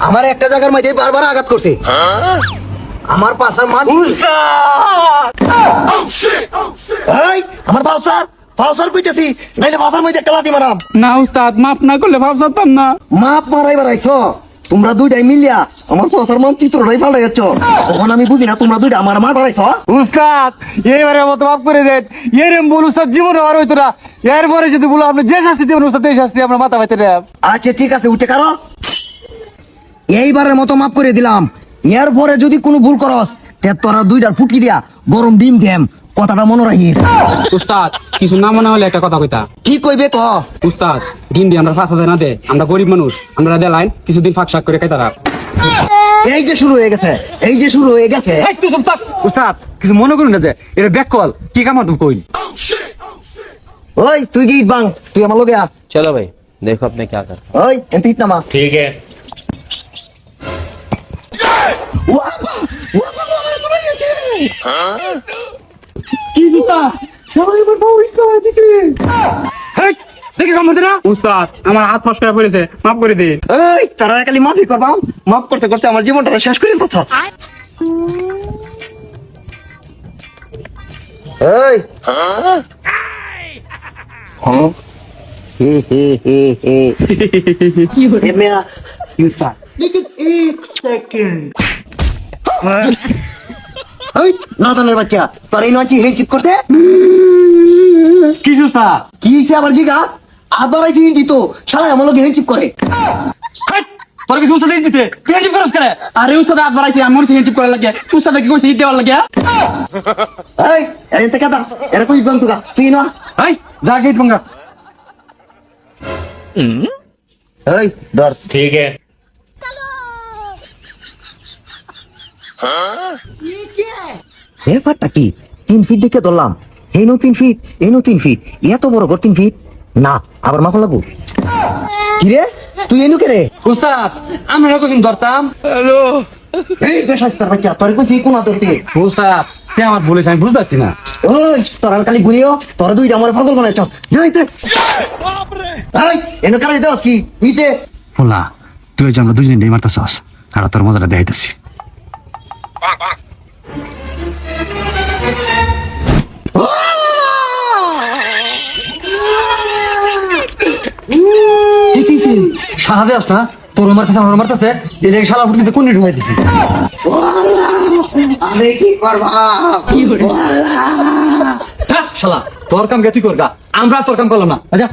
আমার একটা জায়গার মধ্যে বারবার আঘাত করছে আমার পাশার মা আমার ফাউসার কইতেছি নাইলে পাশার মধ্যে একটা লাথি মারাম। না উস্তাদ, মাফ না করলে ভাব সারতাম না। মাপ মারাই বাড়াইছো তোমরা দুইটাই মিলিয়া আমার পাশার মানচিত্রটাই পাল্টাই যাচ্ছ। তখন আমি বুঝি না তোমরা দুইটা আমার মা বাড়াইছো। উস্তাদ এইবারে মতো মাফ করে দেন। এরম বল উস্তাদ জীবনে আর হইতো না। এরপরে যদি বলো আপনি যে শাস্তি দেবেন উস্তাদ এই শাস্তি আমরা মাথা বাইতে দেব। আচ্ছা ঠিক আছে উঠে কারো এইবারের মতো মাফ করে দিলাম। এরপরে যদি কোনো ভুল করস তে তোরা দুইটার ফুটকি দিয়া গরম ডিম দেম, কথাটা মনে রাখিস। উস্তাদ কিছু না মনে হলে একটা কথা কইতা। কি কইবে ক? উস্তাদ ডিম দিয়ে আমরা 5,000 না দে, আমরা গরিব মানুষ, আমরা দেলাইন কিছুদিন ফাঁক শাক করে খাইতা রাখ। এই যে শুরু হয়ে গেছে, এই যে শুরু হয়ে গেছে। এই তুই চুপ থাক উস্তাদ, কিছু মনে করুন না যে এটা ব্যাক কল কি কাম তুমি কই। ওই তুই গিট বাং, তুই আমার লগে আ। चलो भाई देखो अपने क्या कर। ওই এনতে ইট নামা। ठीक है। কি উস্তাদ সবাই আমার বউ ইট করে দিছে। হেই দেখি কাম হতে না। উস্তাদ আমার হাত ফসকা পড়েছে, মাফ করে দে। এই তারা খালি মাফি করবাম, মাফ করতে করতে আমার জীবনটা শেষ করে দিচ্ছ। এই হে হে হে হে এ মেয়া উস্তাদ लेकिन एक सेकंड ওই নাদানের বাচ্চা তোর এই লঞ্চি হেঞ্চিপ করতে কি উস্তাদ কি হইছে আবার জিগা আবার আইছি দিত শালা আমার লগে হেঞ্চিপ করে। তোর কিছু উস্তাদ দিতে তুই চিপ করছ করে। আরে উস্তাদ হাত বাড়াইছে আমার সিং চিপ করার লাগে। উস্তাদ কি কইছে দেওয়ার লাগে। এই এর থেকে দা এর কই বন্ধুগা তুই না এই যা গেট ভাঙা। এই ধর ठीक है। ব্যাপারটা কি 3 ফিট দেখে ধরলাম, এইনো 3 ফিট এইনো 3 ফিট, এত বড় ঘর 3 ফিট না আবার মাখন লাগবো। কি রে তুই এনু কে রে? উস্তাদ আমরা কইছিন ধরতাম। এই বেশাস্তার বাচ্চা তোর কই কোন ধরতে? উস্তাদ তে আমার ভুল হইছে আমি বুঝতে পারছি না। ওই তোর আর খালি গুনিও তোর দুইটা আমার পাগল বানাইছ যাইতে। এই এনু কারে দাও কি ইতে ফুলা তুই যে আমরা দুজনে নেই মারতাছস আর তোর মজাটা দেখাইতাছি। শালা দেস না তোর মারতেছে আমার মারতেছে এই দেখে শালা ফুটকিতে কোন ঢুকাই দিছি। আমি কি করব? শালা তোর কাম গে তুই করগা, আমরা তোর কাম করলাম না। আচ্ছা